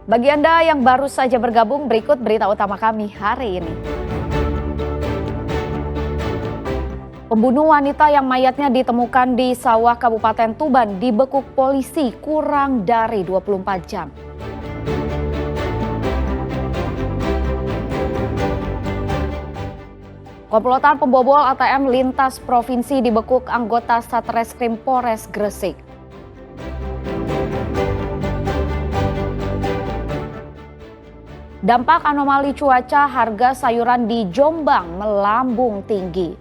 Bagi Anda yang baru saja bergabung, berikut berita utama kami hari ini. Pembunuh wanita yang mayatnya ditemukan di sawah Kabupaten Tuban dibekuk polisi kurang dari 24 jam. Komplotan pembobol ATM lintas provinsi dibekuk anggota Satreskrim Polres Gresik. Dampak anomali cuaca, harga sayuran di Jombang melambung tinggi.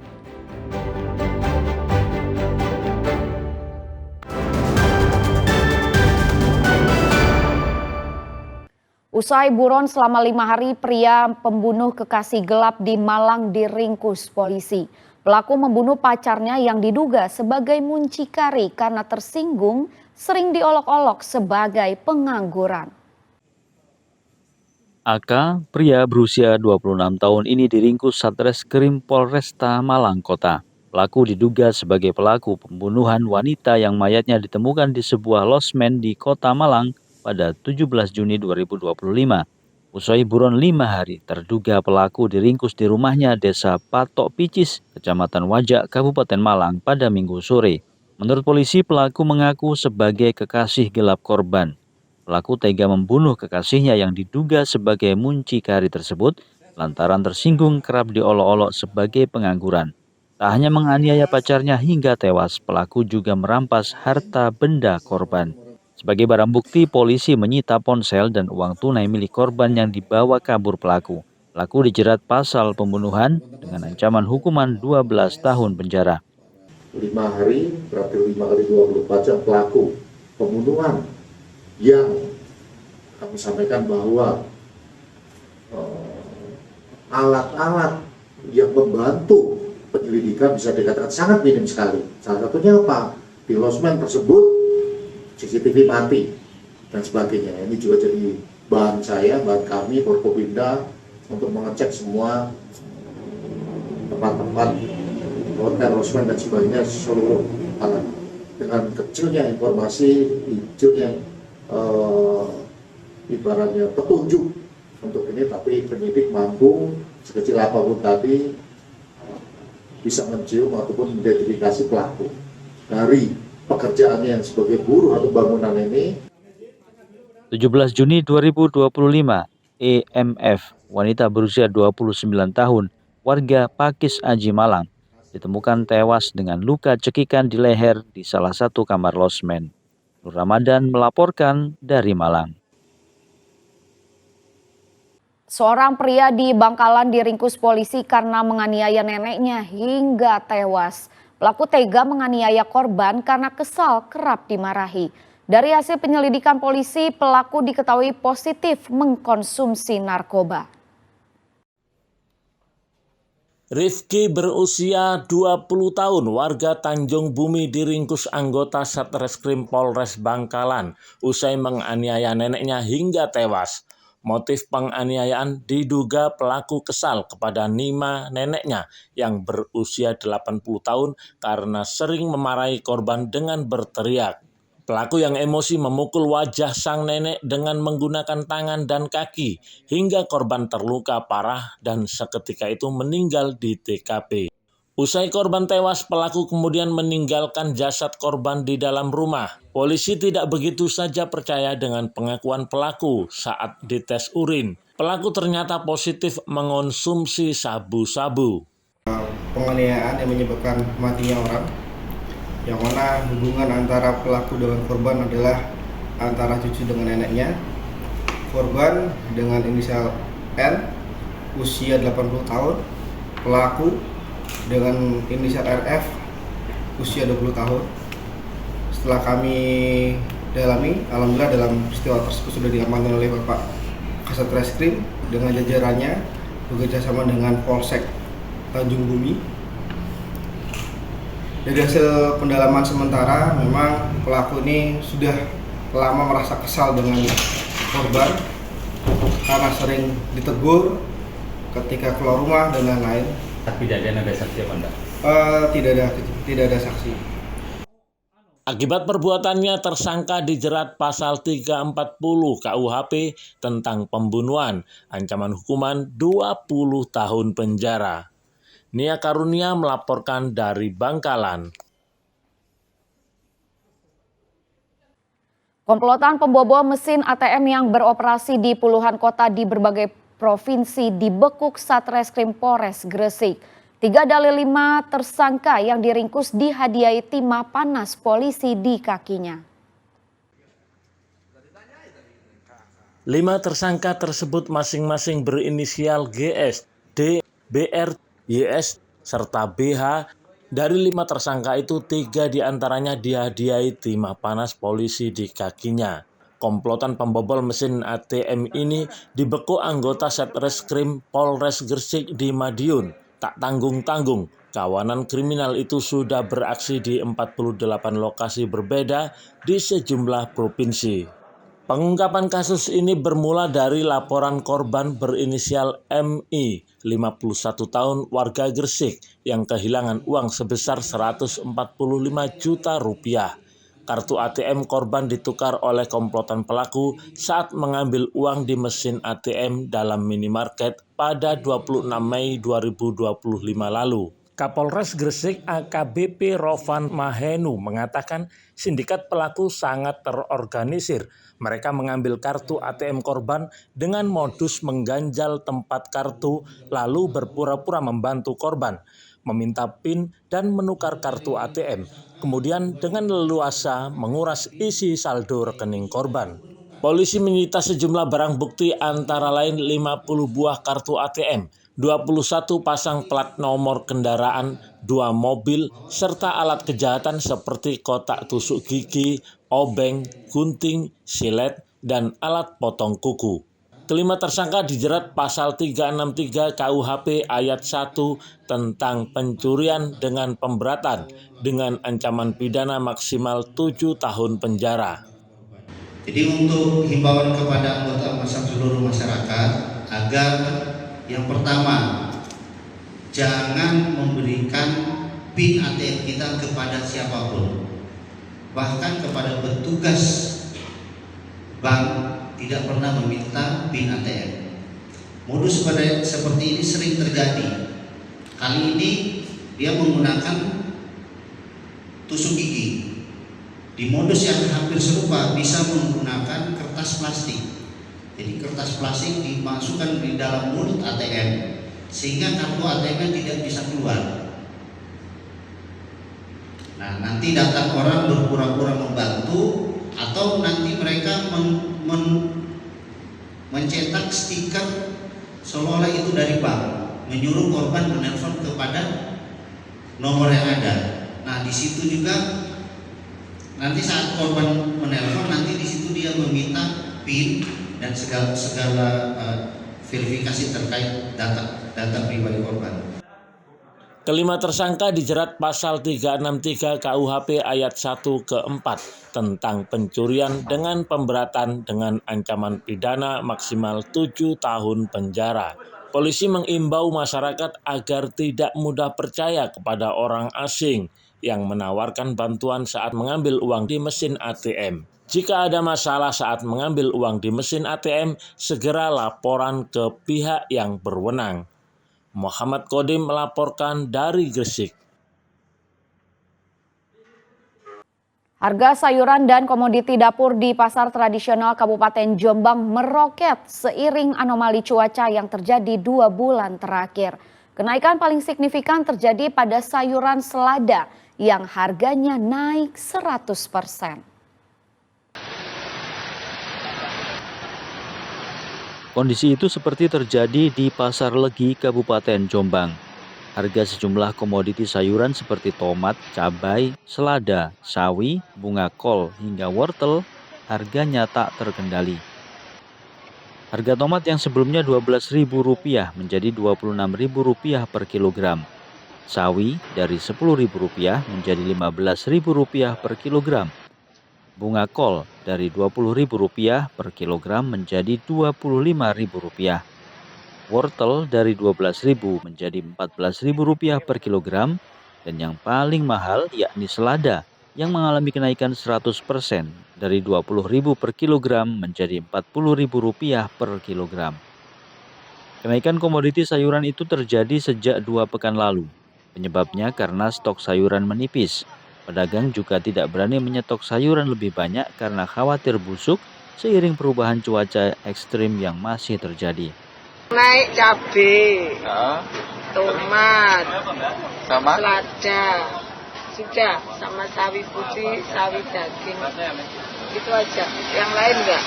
Usai buron selama 5 hari, pria pembunuh kekasih gelap di Malang diringkus polisi. Pelaku membunuh pacarnya yang diduga sebagai muncikari karena tersinggung sering diolok-olok sebagai pengangguran. AK, pria berusia 26 tahun ini diringkus Satreskrim Polresta Malang Kota. Pelaku diduga sebagai pelaku pembunuhan wanita yang mayatnya ditemukan di sebuah losmen di Kota Malang pada 17 Juni 2025. Usai buron 5 hari, terduga pelaku diringkus di rumahnya Desa Patok Picis, Kecamatan Wajak, Kabupaten Malang pada Minggu sore. Menurut polisi, pelaku mengaku sebagai kekasih gelap korban. Pelaku tega membunuh kekasihnya yang diduga sebagai muncikari tersebut lantaran tersinggung kerap diolok-olok sebagai pengangguran. Tak hanya menganiaya pacarnya hingga tewas, pelaku juga merampas harta benda korban. Sebagai barang bukti, polisi menyita ponsel dan uang tunai milik korban yang dibawa kabur pelaku. Pelaku dijerat pasal pembunuhan dengan ancaman hukuman 12 tahun penjara. 5 hari, berarti 5 kali 24 jam pelaku pembunuhan yang kami sampaikan bahwa alat-alat yang membantu penyelidikan bisa dikatakan sangat minim sekali. Salah satunya apa? Di losmen tersebut CCTV mati dan sebagainya. Ini juga jadi bahan kami Forkopimda untuk mengecek semua tempat-tempat hotel, losmen dan sebagainya seluruh alat. Dengan kecilnya informasi, kecilnya ibaratnya petunjuk untuk ini, tapi penyidik mampu sekecil apapun tadi bisa mencium ataupun mengidentifikasi pelaku dari pekerjaannya yang sebagai buruh atau bangunan ini. 17 Juni 2025, EMF, wanita berusia 29 tahun, warga Pakis Aji Malang, ditemukan tewas dengan luka cekikan di leher di salah satu kamar losmen. Nur Ramadan melaporkan dari Malang. Seorang pria di Bangkalan diringkus polisi karena menganiaya neneknya hingga tewas. Pelaku tega menganiaya korban karena kesal kerap dimarahi. Dari hasil penyelidikan polisi, pelaku diketahui positif mengkonsumsi narkoba. Rifki berusia 20 tahun, warga Tanjung Bumi diringkus anggota Satreskrim Polres Bangkalan usai menganiaya neneknya hingga tewas. Motif penganiayaan diduga pelaku kesal kepada Nima, neneknya yang berusia 80 tahun karena sering memarahi korban dengan berteriak. Pelaku yang emosi memukul wajah sang nenek dengan menggunakan tangan dan kaki hingga korban terluka parah dan seketika itu meninggal di TKP. Usai korban tewas, pelaku kemudian meninggalkan jasad korban di dalam rumah. Polisi tidak begitu saja percaya dengan pengakuan pelaku saat dites urin. Pelaku ternyata positif mengonsumsi sabu-sabu. Penganiayaan yang menyebabkan matinya orang, yang mana hubungan antara pelaku dengan korban adalah antara cucu dengan neneknya. Korban dengan inisial N, usia 80 tahun, pelaku dengan inisial RF, usia 20 tahun. Setelah kami dalami, alhamdulillah dalam peristiwa tersebut sudah diamankan oleh Bapak Kasat Reskrim dengan jajarannya bekerjasama dengan Polsek Tanjung Bumi. Dari hasil pendalaman sementara, memang pelaku ini sudah lama merasa kesal dengan korban karena sering ditegur ketika keluar rumah dan lain-lain. Tidak ada saksi apa enggak? Tidak ada saksi. Akibat perbuatannya, tersangka dijerat pasal 340 KUHP tentang pembunuhan, ancaman hukuman 20 tahun penjara. Nia Karunia melaporkan dari Bangkalan. Komplotan pembobol mesin ATM yang beroperasi di puluhan kota di berbagai provinsi dibekuk Satreskrim Polres Gresik. 3 dari 5 tersangka yang diringkus dihadiahi timah panas polisi di kakinya. 5 tersangka tersebut masing-masing berinisial GS, D, BR, YS, serta BH. Dari 5 tersangka itu 3 diantaranya dihadiahi timah panas polisi di kakinya. Komplotan pembobol mesin ATM ini dibekuk anggota Satreskrim Polres Gresik di Madiun. Tak tanggung-tanggung, kawanan kriminal itu sudah beraksi di 48 lokasi berbeda di sejumlah provinsi. Pengungkapan kasus ini bermula dari laporan korban berinisial MI, 51 tahun, warga Gresik, yang kehilangan uang sebesar 145 juta rupiah. Kartu ATM korban ditukar oleh komplotan pelaku saat mengambil uang di mesin ATM dalam minimarket pada 26 Mei 2025 lalu. Kapolres Gresik AKBP Rovan Mahenu mengatakan sindikat pelaku sangat terorganisir. Mereka mengambil kartu ATM korban dengan modus mengganjal tempat kartu lalu berpura-pura membantu korban, meminta PIN dan menukar kartu ATM. Kemudian dengan leluasa menguras isi saldo rekening korban. Polisi menyita sejumlah barang bukti antara lain 50 buah kartu ATM, 21 pasang plat nomor kendaraan, 2 mobil, serta alat kejahatan seperti kotak tusuk gigi, obeng, gunting, silet, dan alat potong kuku. Kelima tersangka dijerat pasal 363 KUHP ayat 1 tentang pencurian dengan pemberatan dengan ancaman pidana maksimal 7 tahun penjara. Jadi untuk himbauan kepada anggota seluruh masyarakat agar yang pertama, jangan memberikan PIN ATM kita kepada siapapun, bahkan kepada petugas bank tidak pernah meminta PIN ATM. Modus seperti ini sering terjadi. Kali ini dia menggunakan tusuk gigi. Di modus yang hampir serupa bisa menggunakan kertas plastik. Jadi kertas plastik dimasukkan di dalam mulut ATM sehingga kartu ATM-nya tidak bisa keluar. Nah, nanti datang orang berpura-pura membantu atau nanti mereka mencetak stiker seolah-olah itu dari bank, menyuruh korban menelpon kepada nomor yang ada. Nah, di situ juga nanti saat korban menelpon, nanti di situ dia meminta PIN dan segala verifikasi terkait data pribadi korban. Kelima tersangka dijerat pasal 363 KUHP ayat 1 ke 4 tentang pencurian dengan pemberatan dengan ancaman pidana maksimal 7 tahun penjara. Polisi mengimbau masyarakat agar tidak mudah percaya kepada orang asing yang menawarkan bantuan saat mengambil uang di mesin ATM. Jika ada masalah saat mengambil uang di mesin ATM, segera laporan ke pihak yang berwenang. Muhammad Kodim melaporkan dari Gresik. Harga sayuran dan komoditi dapur di pasar tradisional Kabupaten Jombang meroket seiring anomali cuaca yang terjadi 2 bulan terakhir. Kenaikan paling signifikan terjadi pada sayuran selada yang harganya naik 100%. Kondisi itu seperti terjadi di Pasar Legi, Kabupaten Jombang. Harga sejumlah komoditi sayuran seperti tomat, cabai, selada, sawi, bunga kol, hingga wortel harganya tak terkendali. Harga tomat yang sebelumnya Rp12.000 menjadi Rp26.000 per kilogram. Sawi dari Rp10.000 menjadi Rp15.000 per kilogram. Bunga kol dari Rp20.000 per kilogram menjadi Rp25.000. Wortel dari Rp12.000 menjadi Rp14.000 per kilogram. Dan yang paling mahal yakni selada yang mengalami kenaikan 100% dari Rp20.000 per kilogram menjadi Rp40.000 per kilogram. Kenaikan komoditi sayuran itu terjadi sejak 2 pekan lalu. Penyebabnya karena stok sayuran menipis. Pedagang juga tidak berani menyetok sayuran lebih banyak karena khawatir busuk seiring perubahan cuaca ekstrim yang masih terjadi. Naik cabai, tomat, Sama? lada, sudah, sama sawi putih, sawi daging, itu aja. Yang lain enggak?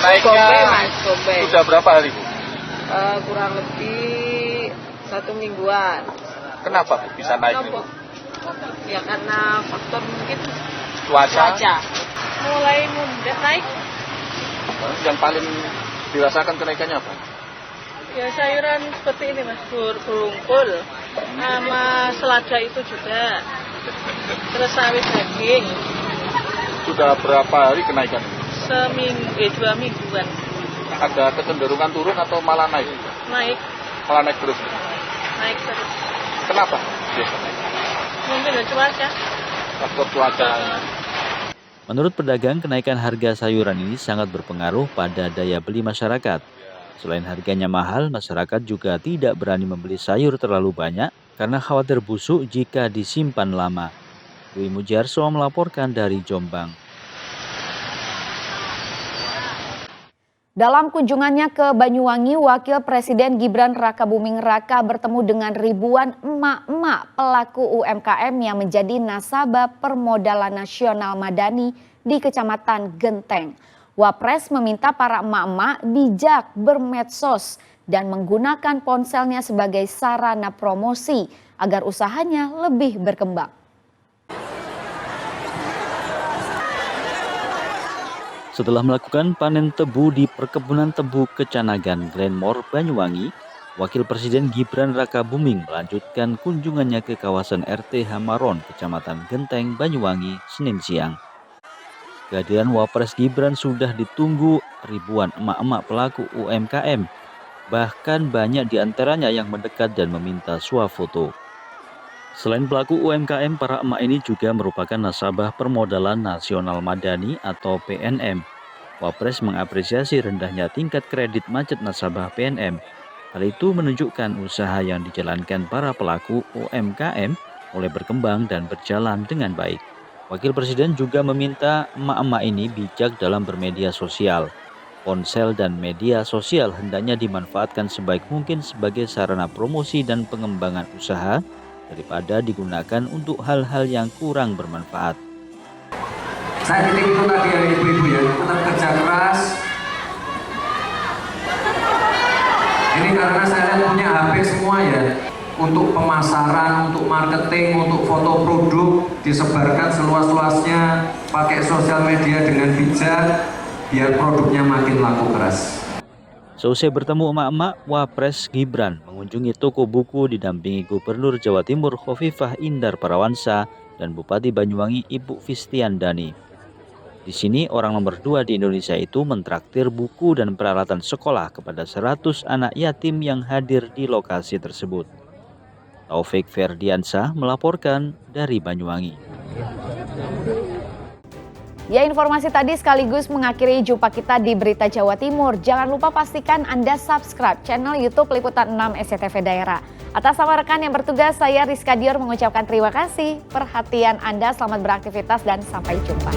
Naiknya Bombay, Mas, Bombay. sudah berapa hari, Bu? Kurang lebih 1 mingguan. Kenapa Bu bisa naik ini, Bu? Ya karena faktor mungkin Cuaca. mulai mudah naik. Yang paling dirasakan kenaikannya apa? Ya sayuran seperti ini Mas, berumpul, sama selada itu juga. Terus sawi daging, Sudah berapa hari kenaikan? 2 mingguan. Ada kecenderungan turun atau malah naik? Naik Malah naik terus. terus. Kenapa? Biasanya Mungkin ada cuaca. faktor cuaca. Menurut pedagang, kenaikan harga sayuran ini sangat berpengaruh pada daya beli masyarakat. Selain harganya mahal, masyarakat juga tidak berani membeli sayur terlalu banyak karena khawatir busuk jika disimpan lama. Dwi Mujarso melaporkan dari Jombang. Dalam kunjungannya ke Banyuwangi, Wakil Presiden Gibran Rakabuming Raka bertemu dengan ribuan emak-emak pelaku UMKM yang menjadi nasabah permodalan nasional Madani di Kecamatan Genteng. Wapres meminta para emak-emak bijak bermedsos dan menggunakan ponselnya sebagai sarana promosi agar usahanya lebih berkembang. Setelah melakukan panen tebu di perkebunan tebu Kecanagan, Glenmore, Banyuwangi, Wakil Presiden Gibran Rakabuming melanjutkan kunjungannya ke kawasan RT Hamaron, Kecamatan Genteng, Banyuwangi, Senin siang. Kehadiran Wapres Gibran sudah ditunggu ribuan emak-emak pelaku UMKM. Bahkan banyak di antaranya yang mendekat dan meminta swafoto. Selain pelaku UMKM, para emak ini juga merupakan nasabah permodalan nasional Madani atau PNM. Wapres mengapresiasi rendahnya tingkat kredit macet nasabah PNM. Hal itu menunjukkan usaha yang dijalankan para pelaku UMKM mulai berkembang dan berjalan dengan baik. Wakil Presiden juga meminta emak-emak ini bijak dalam bermedia sosial. Ponsel dan media sosial hendaknya dimanfaatkan sebaik mungkin sebagai sarana promosi dan pengembangan usaha daripada digunakan untuk hal-hal yang kurang bermanfaat. Saya titik itu tadi ya ibu-ibu ya, tetap kerja keras. Ini karena saya punya HP semua ya, untuk pemasaran, untuk marketing, untuk foto produk disebarkan seluas-luasnya, pakai sosial media dengan bijak, biar produknya makin laku keras. Seusai bertemu emak-emak, Wapres Gibran mengunjungi toko buku didampingi Gubernur Jawa Timur Khofifah Indar Parawansa dan Bupati Banyuwangi Ibu Fistiandani. Di sini orang nomor 2 di Indonesia itu mentraktir buku dan peralatan sekolah kepada 100 anak yatim yang hadir di lokasi tersebut. Taufik Ferdiansyah melaporkan dari Banyuwangi. Ya, informasi tadi sekaligus mengakhiri jumpa kita di Berita Jawa Timur. Jangan lupa pastikan Anda subscribe channel YouTube Liputan 6 SCTV Daerah. Atas nama rekan yang bertugas, saya Rizka Dior mengucapkan terima kasih perhatian Anda. Selamat beraktivitas dan sampai jumpa.